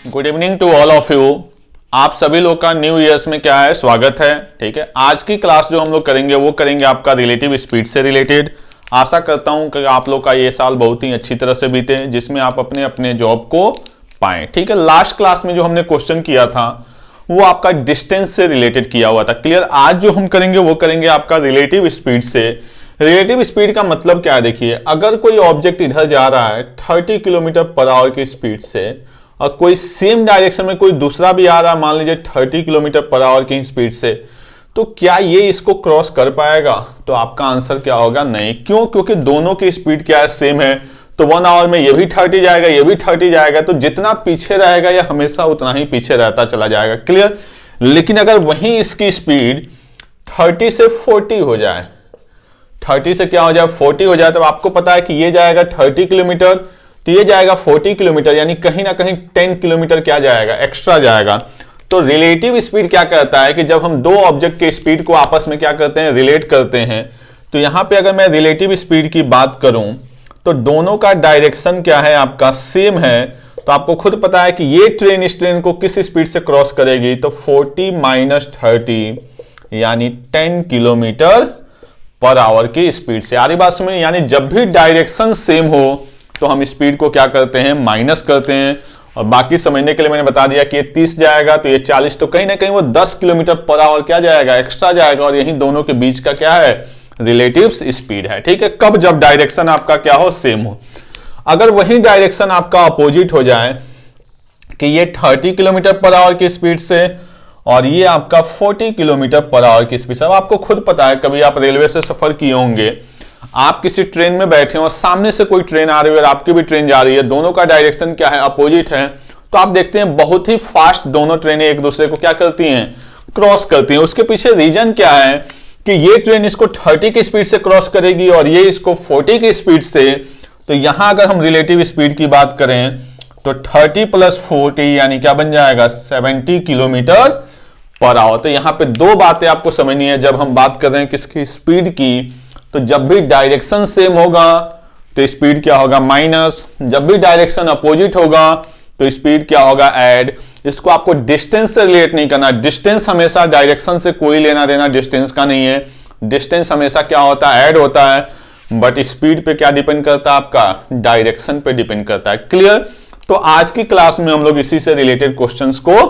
Good evening to all of you. आप सभी लोग का न्यू ईयर्स में क्या है, स्वागत है। ठीक है, आज की क्लास जो हम लोग करेंगे वो करेंगे आपका रिलेटिव स्पीड से रिलेटेड। आशा करता हूं कि आप लोग का ये साल बहुत ही अच्छी तरह से बीते, जिसमें आप अपने अपने जॉब को पाएं। ठीक है, लास्ट क्लास में जो हमने क्वेश्चन किया था वो आपका डिस्टेंस से रिलेटेड किया हुआ था। क्लियर। आज जो हम करेंगे वो करेंगे आपका रिलेटिव स्पीड से। रिलेटिव स्पीड का मतलब क्या है, देखिए, अगर कोई ऑब्जेक्ट इधर जा रहा है 30 किलोमीटर पर आवर की स्पीड से और कोई सेम डायरेक्शन में कोई दूसरा भी आ रहा है, मान लीजिए 30 किलोमीटर पर आवर की स्पीड से, तो क्या ये इसको क्रॉस कर पाएगा? तो आपका आंसर क्या होगा? नहीं। क्यों? क्योंकि दोनों की स्पीड क्या है, सेम है। तो 1 आवर में ये भी 30 जाएगा, ये भी 30 जाएगा, तो जितना पीछे रहेगा ये हमेशा उतना ही पीछे रहता चला जाएगा। क्लियर। लेकिन अगर वहीं इसकी स्पीड 30 से 40 हो जाए, 30 से क्या हो जाए, 40 हो जाए, तो आपको पता है कि ये जाएगा 30 किलोमीटर, तो ये जाएगा 40 किलोमीटर, यानी कहीं ना कहीं 10 किलोमीटर क्या जाएगा, एक्स्ट्रा जाएगा। तो रिलेटिव स्पीड क्या कहता है कि जब हम दो ऑब्जेक्ट के स्पीड को आपस में क्या करते हैं, रिलेट करते हैं। तो यहां पे अगर मैं रिलेटिव स्पीड की बात करूं तो दोनों का डायरेक्शन क्या है, आपका सेम है। तो आपको खुद पता है कि ये ट्रेन इस ट्रेन को किस स्पीड से क्रॉस करेगी, तो 40 माइनस 30 यानी 10 किलोमीटर पर आवर की स्पीड से। आ रही बात समझ? यानी जब भी डायरेक्शन सेम हो तो हम स्पीड को क्या करते हैं, माइनस करते हैं। और बाकी समझने के लिए मैंने बता दिया कि ये 30 जाएगा तो ये 40, तो कहीं ना कहीं वो 10 किलोमीटर पर आवर क्या जाएगा, एक्स्ट्रा जाएगा। और यही दोनों के बीच का क्या है, रिलेटिव स्पीड है। ठीक है, कब? जब डायरेक्शन आपका क्या हो, सेम हो। अगर वही डायरेक्शन आपका अपोजिट हो जाए कि ये 30 किलोमीटर पर आवर की स्पीड से और ये आपका 40 किलोमीटर पर आवर की स्पीड से। अब आपको खुद पता है, कभी आप रेलवे से सफर किए होंगे, आप किसी ट्रेन में बैठे हो और सामने से कोई ट्रेन आ रही है और आपकी भी ट्रेन जा रही है, दोनों का डायरेक्शन क्या है, अपोजिट है, तो आप देखते हैं बहुत ही फास्ट दोनों ट्रेनें एक दूसरे को क्या करती हैं, क्रॉस करती हैं। उसके पीछे रीजन क्या है कि ये ट्रेन इसको 30 की स्पीड से क्रॉस करेगी और ये इसको 40 की स्पीड से। तो यहां अगर हम रिलेटिव स्पीड की बात करें तो 30 प्लस 40 यानी क्या बन जाएगा, 70 किलोमीटर पर आवर। तो यहां पे दो बातें आपको समझनी है जब हम बात कर रहे हैं किसकी, स्पीड की। तो जब भी डायरेक्शन सेम होगा तो स्पीड क्या होगा, माइनस। जब भी डायरेक्शन अपोजिट होगा तो स्पीड क्या होगा, ऐड। इसको आपको डिस्टेंस से रिलेट नहीं करना। डिस्टेंस हमेशा डायरेक्शन से कोई लेना देना डिस्टेंस का नहीं है। डिस्टेंस हमेशा क्या होता है, ऐड होता है। बट स्पीड पे क्या डिपेंड करता है, आपका डायरेक्शन पे डिपेंड करता है। क्लियर। तो आज की क्लास में हम लोग इसी से रिलेटेड क्वेश्चंस को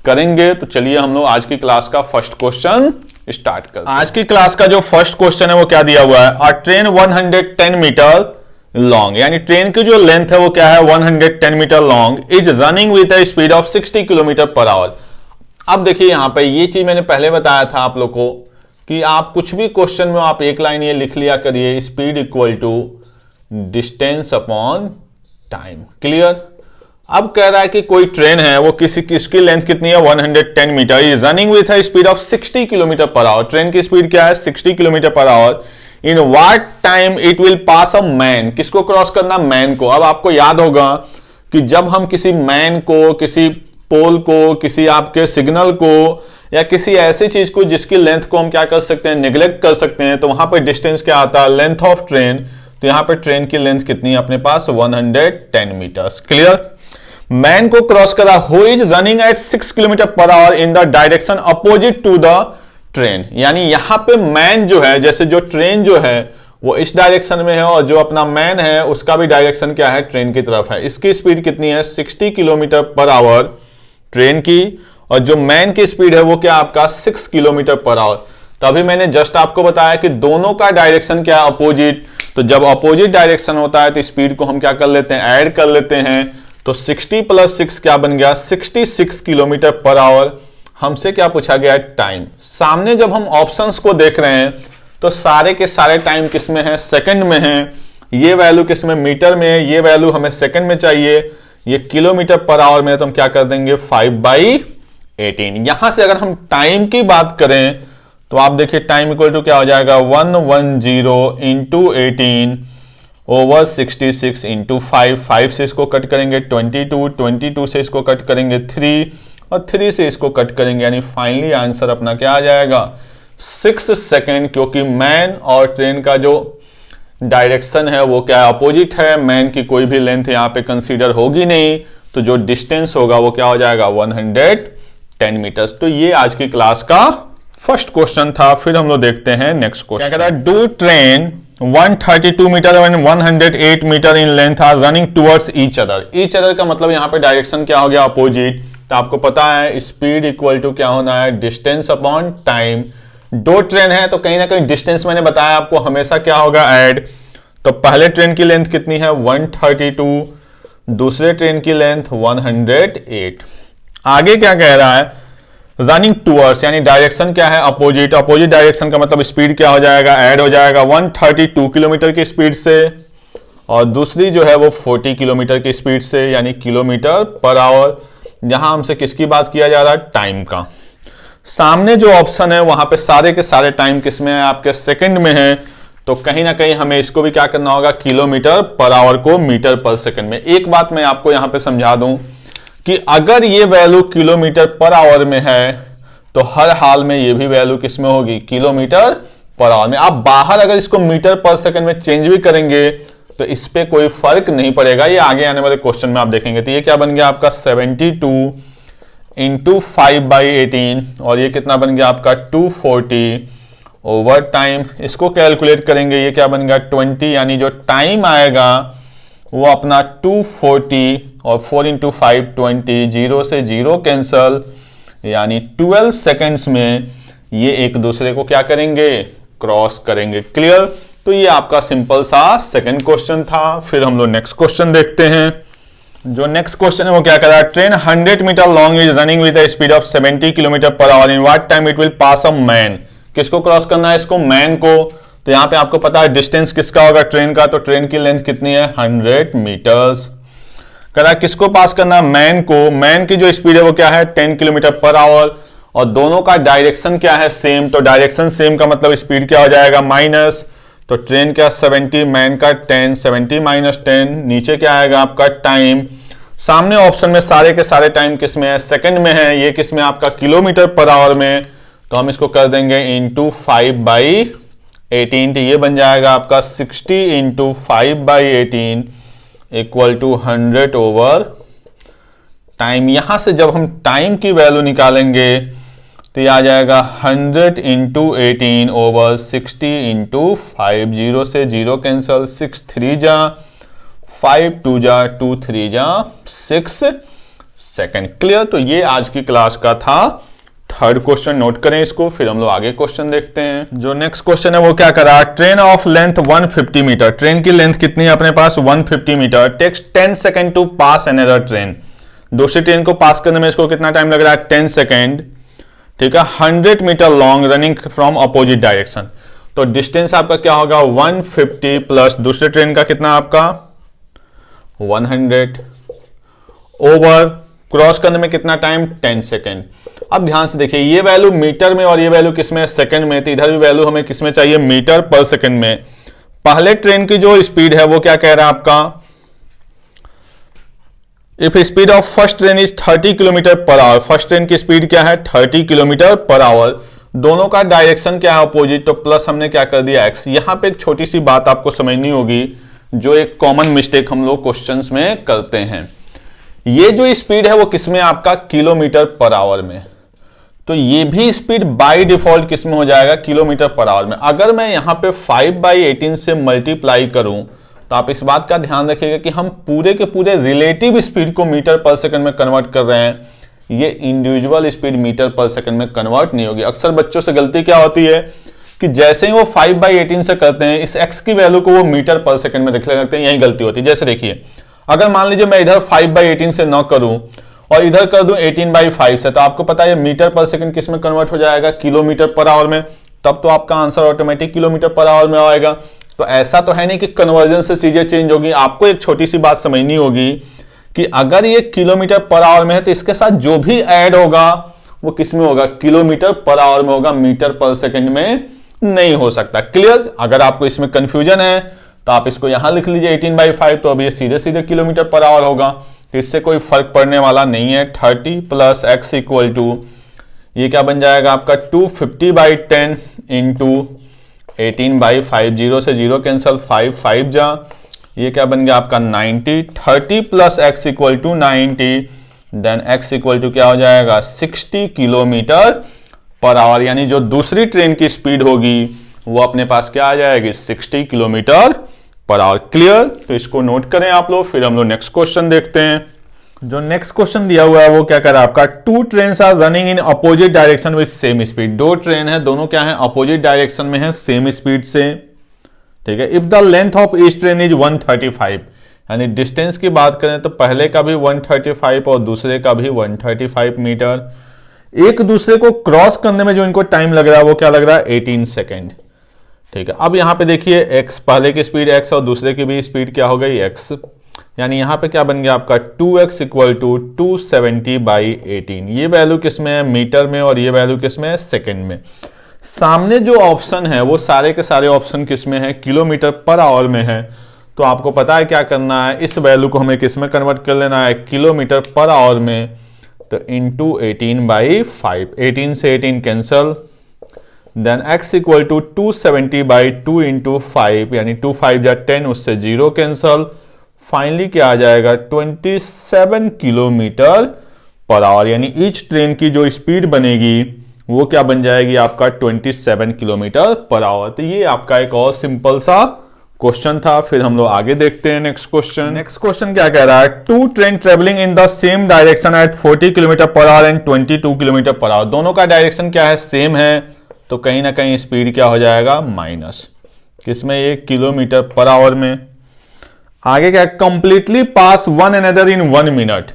करेंगे। तो चलिए हम लोग आज की क्लास का फर्स्ट क्वेश्चन स्टार्ट करते हैं। आज की क्लास का जो फर्स्ट क्वेश्चन है वो क्या दिया हुआ है, अ ट्रेन 110 मीटर लॉन्ग, यानी ट्रेन की जो लेंथ है वो क्या है, 110 metre long, is running with a speed of 60 kilometre per hour. अब देखिए यहां पे ये चीज मैंने पहले बताया था आप लोग को कि आप कुछ भी क्वेश्चन में आप एक लाइन ये लिख लिया करिए, speed equal to distance upon time. Clear. अब कह रहा है कि कोई ट्रेन है, वो किसकी लेंथ कितनी है, 110 मीटर, रनिंग विथ है speed of 60 kilometre per our. Train की स्पीड क्या है, 60 kilometre per hour. In what time it will pass a man, किसको क्रॉस करना, मैन को। अब आपको याद होगा कि जब हम किसी मैन को, किसी पोल को, किसी आपके सिग्नल को या किसी ऐसी चीज को जिसकी लेंथ को हम क्या कर सकते हैं, निगलेक्ट कर सकते हैं, तो वहां पर डिस्टेंस क्या आता है, लेंथ ऑफ ट्रेन। तो यहां पर ट्रेन की लेंथ कितनी है अपने पास, 110 मीटर्स। क्लियर। मैन को क्रॉस करा, who is running at 6 kilometre per hour in the direction opposite to the train. यानी यहां पे मैन जो है, जैसे जो ट्रेन जो है वो इस डायरेक्शन में है और जो अपना मैन है उसका भी डायरेक्शन क्या है, ट्रेन की तरफ है। इसकी स्पीड कितनी है, 60 किलोमीटर पर आवर ट्रेन की, और जो मैन की स्पीड है वो क्या आपका 6 किलोमीटर पर आवर। तो अभी मैंने जस्ट आपको बताया कि दोनों का डायरेक्शन क्या है, अपोजिट। तो जब अपोजिट डायरेक्शन होता है तो स्पीड को हम क्या कर लेते हैं, ऐड कर लेते हैं। तो 60 प्लस 6 क्या बन गया, 66 किलोमीटर पर आवर। हमसे क्या पूछा गया, टाइम। सामने जब हम ऑप्शंस को देख रहे हैं तो सारे के सारे टाइम किस में है, सेकंड में है। ये वैल्यू किस में, मीटर में है। ये वैल्यू हमें सेकंड में चाहिए। ये किलोमीटर पर आवर में, तो हम क्या कर देंगे, 5/18। यहां से अगर हम टाइम की बात करें तो आप देखिए टाइम इक्वल टू क्या हो जाएगा, 110 इंटू 18 ओवर 66 इंटू 5 से इसको कट करेंगे 22 से इसको कट करेंगे 3 और 3 से इसको कट करेंगे, यानी फाइनली आंसर अपना क्या आ जाएगा, 6 सेकेंड। क्योंकि मैन और ट्रेन का जो डायरेक्शन है वो क्या अपोजिट है, मैन की कोई भी लेंथ यहाँ पे कंसीडर होगी नहीं, तो जो डिस्टेंस होगा वो क्या हो जाएगा 110 मीटर्स। तो ये आज की क्लास का फर्स्ट क्वेश्चन था। फिर हम लोग देखते हैं नेक्स्ट क्वेश्चन। क्या कहता है, two train 132 metre and 108 metre in length are running towards each other. Each other का मतलब यहाँ पे डायरेक्शन क्या हो गया, अपोजिट। तो आपको पता है स्पीड इक्वल टू क्या होना है, डिस्टेंस अपॉन टाइम। दो ट्रेन है तो कहीं ना कहीं डिस्टेंस मैंने बताया आपको हमेशा क्या होगा, ऐड। तो पहले ट्रेन की लेंथ कितनी है 132, दूसरे ट्रेन की लेंथ 108। आगे क्या कह रहा है, रनिंग टूवर्ड्स, यानी डायरेक्शन क्या है, अपोजिट। अपोजिट डायरेक्शन का मतलब स्पीड क्या हो जाएगा, ऐड हो जाएगा 132 किलोमीटर की स्पीड से, और दूसरी जो है वो 40 किलोमीटर की स्पीड से, यानी किलोमीटर पर आवर। यहां हमसे किसकी बात किया जा रहा है, टाइम का। सामने जो ऑप्शन है वहां पे सारे के सारे टाइम किसमें है, आपके सेकंड में है। तो कहीं ना कहीं हमें इसको भी क्या करना होगा, किलोमीटर पर आवर को मीटर पर सेकंड में। एक बात मैं आपको यहां पे समझा दूं कि अगर ये वैल्यू किलोमीटर पर आवर में है तो हर हाल में ये भी वैल्यू किसमें होगी, किलोमीटर पर आवर में। आप बाहर अगर इसको मीटर पर सेकंड में चेंज भी करेंगे तो इस पे कोई फर्क नहीं पड़ेगा। ये आगे आने वाले क्वेश्चन में आप देखेंगे। तो ये क्या बन गया आपका 72 इंटू 5/18, और ये कितना बन गया आपका 240 ओवर टाइम। इसको कैलकुलेट करेंगे, ये क्या बन गया 20, यानी जो टाइम आएगा वो अपना 240 और 4 इंटू 5 20, 0 से 0 कैंसल, यानी 12 सेकेंड्स में ये एक दूसरे को क्या करेंगे, क्रॉस करेंगे। क्लियर। तो ये आपका सिंपल सा सेकंड क्वेश्चन था। फिर हम लोग नेक्स्ट क्वेश्चन देखते हैं। जो नेक्स्ट क्वेश्चन है वो क्या कर रहा है, train 100 metre long is running with the speed of 70 kilometre per hour, in what time it will pass a man. किसको क्रॉस करना है, इसको, मैन को। तो यहां पे आपको पता है डिस्टेंस किसका होगा, ट्रेन का। तो ट्रेन की लेंथ कितनी है 100 मीटर्स। कह रहा है किसको पास करना है, मैन को। मैन की जो स्पीड है वो क्या है 10 किलोमीटर पर आवर, और दोनों का डायरेक्शन क्या है, सेम। तो डायरेक्शन सेम का मतलब स्पीड क्या हो जाएगा, माइनस। तो ट्रेन क्या 70, मैन का 10, 70 माइनस 10, नीचे क्या आएगा आपका टाइम। सामने ऑप्शन में सारे के सारे टाइम किस में है, सेकंड में है। ये किस में आपका, किलोमीटर पर आवर में। तो हम इसको कर देंगे इंटू 5/18। तो ये बन जाएगा आपका 60 into 5/18 equal to 100 over time. यहां से जब हम टाइम की वैल्यू निकालेंगे तो ये आ जाएगा 100 इंटू 18 ओवर 60 इंटू 5, 0 से 0 कैंसल, 6 3 जा 5 2 जा 2 3 जा 6 सेकेंड। क्लियर। तो ये आज की क्लास का था थर्ड क्वेश्चन, नोट करें इसको। फिर हम लोग आगे क्वेश्चन देखते हैं। जो नेक्स्ट क्वेश्चन है वो क्या कर रहा है, train of length 150 metre. Train की लेंथ कितनी है अपने पास 150 metre. Takes 10 second to pass another train. दूसरी ट्रेन को पास करने में इसको कितना टाइम लग रहा है, 10 सेकेंड। ठीक है। 100 metre long running from opposite direction. तो डिस्टेंस आपका क्या होगा 150 प्लस दूसरे ट्रेन का कितना आपका 100 ओवर क्रॉस करने में कितना टाइम 10 सेकेंड। अब ध्यान से देखिए, ये वैल्यू मीटर में और ये वैल्यू किसमें, सेकंड में। तो इधर भी वैल्यू हमें किसमें चाहिए, मीटर पर सेकंड में। पहले ट्रेन की जो स्पीड है वो क्या कह रहा है आपका, if speed of first train is 30 kilometre per our. First train की स्पीड क्या है 30 किलोमीटर पर आवर। दोनों का डायरेक्शन क्या है, अपोजिट। तो प्लस हमने क्या कर दिया एक्स। यहां पे एक छोटी सी बात आपको समझनी होगी, जो एक कॉमन मिस्टेक हम लोग क्वेश्चंस में करते हैं। ये जो स्पीड है वो किसमें आपका, किलोमीटर पर आवर में। तो ये भी स्पीड बाय डिफॉल्ट किसमें हो जाएगा, किलोमीटर पर आवर में। अगर मैं यहां पे 5/18 से मल्टीप्लाई करूं तो आप इस बात का ध्यान रखिएगा कि हम पूरे के पूरे रिलेटिव स्पीड को मीटर पर सेकंड में कन्वर्ट कर रहे हैं। ये इंडिविजुअल स्पीड मीटर पर सेकंड में कन्वर्ट नहीं होगी। अक्सर बच्चों से गलती क्या होती है कि जैसे ही वो 5/18 से करते हैं, इस x की वैल्यू को वो मीटर पर सेकंड में रखने लगते हैं। यही गलती होती है। जैसे देखिए, अगर मान लीजिए मैं इधर 5/18 से न करूं और इधर कर दूं 18/5 से, तो आपको पता है मीटर पर सेकंड किस में कन्वर्ट हो जाएगा, किलोमीटर पर आवर में। तब तो आपका answer automatic kilometre per our में आएगा। तो ऐसा तो है नहीं कि कन्वर्जन से चीजें चेंज होगी। आपको एक छोटी सी बात समझनी होगी कि अगर ये किलोमीटर पर आवर में है तो इसके साथ जो भी ऐड होगा वो किस में होगा, किलोमीटर पर आवर में होगा, मीटर पर सेकंड में नहीं हो सकता। क्लियर। अगर आपको इसमें कंफ्यूजन है तो आप इसको यहां लिख लीजिए 18/5, तो अब ये सीधे सीधे किलोमीटर पर आवर होगा। तो इससे कोई फर्क पड़ने वाला नहीं है। 30 प्लस एक्स इक्वल टू ये क्या बन जाएगा आपका 250/10 इंटू 18/5, 0 से 0 कैंसल, 5 5 जा ये क्या बन गया आपका 90, 30 plus x equal to 90, then x equal to क्या हो जाएगा 60 किलोमीटर पर आवर, यानी जो दूसरी ट्रेन की स्पीड होगी वो अपने पास क्या आ जाएगी 60 किलोमीटर पर आवर। क्लियर? तो इसको नोट करें आप लोग, फिर हम लोग नेक्स्ट क्वेश्चन देखते हैं। जो नेक्स्ट क्वेश्चन दिया हुआ है वो क्या कर रहा है आपका, two train are running in opposite direction with same speed. दो ट्रेन है, दोनों क्या है अपोजिट डायरेक्शन में है, सेम स्पीड से। ठीक है, if the length of each train is 135, यानी डिस्टेंस की बात करें तो पहले का भी 135 और दूसरे का भी 135 मीटर। एक दूसरे को क्रॉस करने में जो इनको टाइम लग रहा है वो क्या लग रहा है 18 सेकेंड। ठीक है, अब यहां पे देखिए x, पहले की स्पीड x और दूसरे की भी स्पीड क्या हो गई x, यानी यहां पे क्या बन गया आपका 2x इक्वल टू 270/18। ये वैल्यू किसमें है मीटर में और ये वैल्यू किसमें है सेकेंड में। सामने जो ऑप्शन है वो सारे के सारे ऑप्शन किसमें है किलोमीटर पर आवर में है, तो आपको पता है क्या करना है, इस वैल्यू को हमें किसमें कन्वर्ट कर लेना है किलोमीटर पर आवर में, तो इंटू 18/5, 18 से 18 cancel, then x equal to 270/2 into 5, यानी 2 5 या 10, उससे 0 कैंसल, फाइनली क्या आ जाएगा 27 किलोमीटर पर आवर, यानी ईच ट्रेन की जो स्पीड बनेगी वो क्या बन जाएगी आपका 27 किलोमीटर पर आवर। तो ये आपका एक और सिंपल सा क्वेश्चन था। फिर हम लोग आगे देखते हैं नेक्स्ट क्वेश्चन। नेक्स्ट क्वेश्चन क्या कह रहा है, two train travelling in the same direction at 40 kilometre per hour and 22 kilometre per hour. दोनों का डायरेक्शन क्या है सेम है, तो कहीं ना कहीं स्पीड क्या हो जाएगा माइनस, किसमें 1 किलोमीटर पर आवर में। आगे क्या, completely pass one another in 1 minute.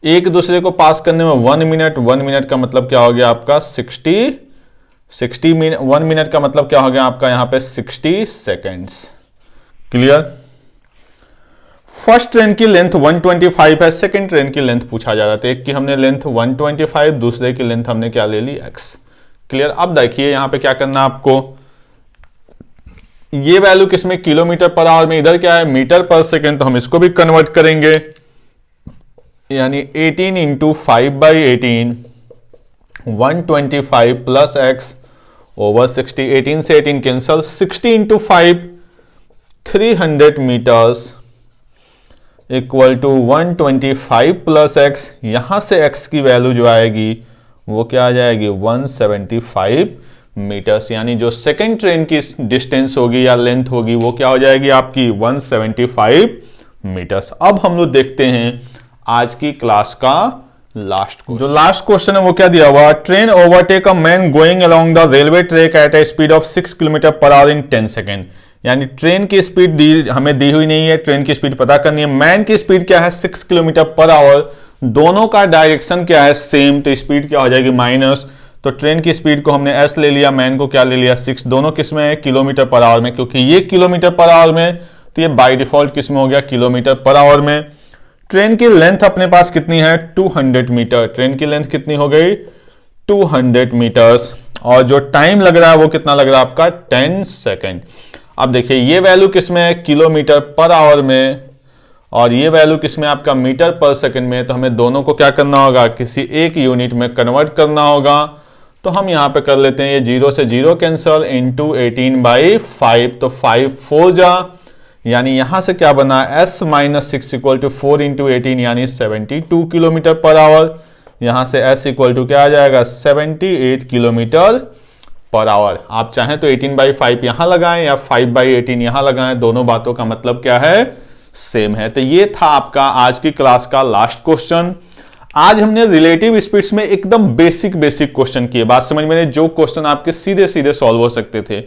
एक दूसरे को पास करने में 1 मिनट, 1 मिनट का मतलब क्या हो गया आपका 60 मिनट, 1 मिनट का मतलब क्या हो गया आपका यहां पे 60 सेकेंड्स। क्लियर? फर्स्ट ट्रेन की लेंथ 125 है, सेकेंड ट्रेन की लेंथ पूछा जा रहा था। एक की हमने लेंथ 125, दूसरे की लेंथ हमने क्या ले ली x। क्लियर? अब देखिए यहां पे क्या करना आपको, ये वैल्यू किसमें किलोमीटर पर आवर में, इधर क्या है मीटर पर सेकेंड, तो हम इसको भी कन्वर्ट करेंगे, यानी 18 इंटू 5/18, 125 प्लस एक्स ओवर 60, 18 से 18 cancel, 60 into 5 300 metres equal to 125 plus x, यहां से एक्स की वैल्यू जो आएगी वो क्या आ जाएगी 175 मीटर्स, यानी जो सेकेंड ट्रेन की डिस्टेंस होगी या लेंथ होगी वो क्या हो जाएगी आपकी 175 मीटर्स। अब हम लोग देखते हैं आज की क्लास का लास्ट क्वेश्चन। जो लास्ट क्वेश्चन है वो क्या दिया हुआ, train overtake a man going along the railway track at a speed of 6 kilometre per hour in 10 second. यानी ट्रेन की स्पीड हमें दी हुई नहीं है, ट्रेन की स्पीड पता करनी है। मैन की स्पीड क्या है 6 किलोमीटर पर आवर, दोनों का डायरेक्शन क्या है सेम, तो स्पीड क्या हो जाएगी माइनस। तो ट्रेन की स्पीड को हमने s ले लिया, मैन को क्या ले लिया 6, दोनों किस में है किलोमीटर पर आवर में, क्योंकि ये किलोमीटर पर आवर में तो ये बाय डिफॉल्ट किस में हो गया किलोमीटर पर आवर में। ट्रेन की लेंथ अपने पास कितनी है 200 मीटर, ट्रेन की लेंथ कितनी हो गई 200 मीटर्स, और जो टाइम लग रहा है वो कितना लग रहा है आपका 10 सेकेंड। अब देखिए ये वैल्यू किसमें है किलोमीटर पर आवर में, और ये वैल्यू किसमें आपका मीटर पर सेकंड में, तो हमें दोनों को क्या करना होगा किसी एक यूनिट में कन्वर्ट करना होगा। तो हम यहां पे कर लेते हैं, ये 0 से 0 कैंसल इंटू 18/5, तो 5 4 जा, यानी यहां से क्या बना s minus 6 equal to 4 into 18, यानी 72 किलोमीटर पर आवर। यहां से s इक्वल टू क्या आ जाएगा 78 किलोमीटर पर आवर। आप चाहें तो 18/5 यहां लगाएं या 5/18 यहां लगाएं, दोनों बातों का मतलब क्या है सेम है। तो ये था आपका आज की क्लास का लास्ट क्वेश्चन। आज हमने रिलेटिव स्पीड्स में एकदम बेसिक क्वेश्चन किए, बात समझ में, जो क्वेश्चन आपके सीधे सीधे सॉल्व हो सकते थे।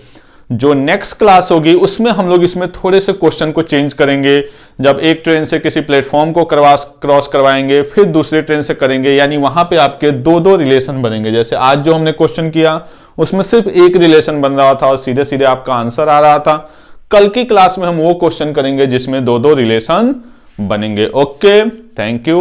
जो नेक्स्ट क्लास होगी उसमें हम लोग इसमें थोड़े से क्वेश्चन को चेंज करेंगे। जब एक ट्रेन से किसी प्लेटफॉर्म को क्रॉस करवाएंगे, फिर दूसरे ट्रेन से करेंगे, यानी वहां पे आपके दो रिलेशन बनेंगे। जैसे आज जो हमने क्वेश्चन किया उसमें सिर्फ एक रिलेशन बन रहा था और सीधे सीधे आपका आंसर आ रहा था। कल की क्लास में हम वो क्वेश्चन करेंगे जिसमें दो रिलेशन बनेंगे। Okay, thank you.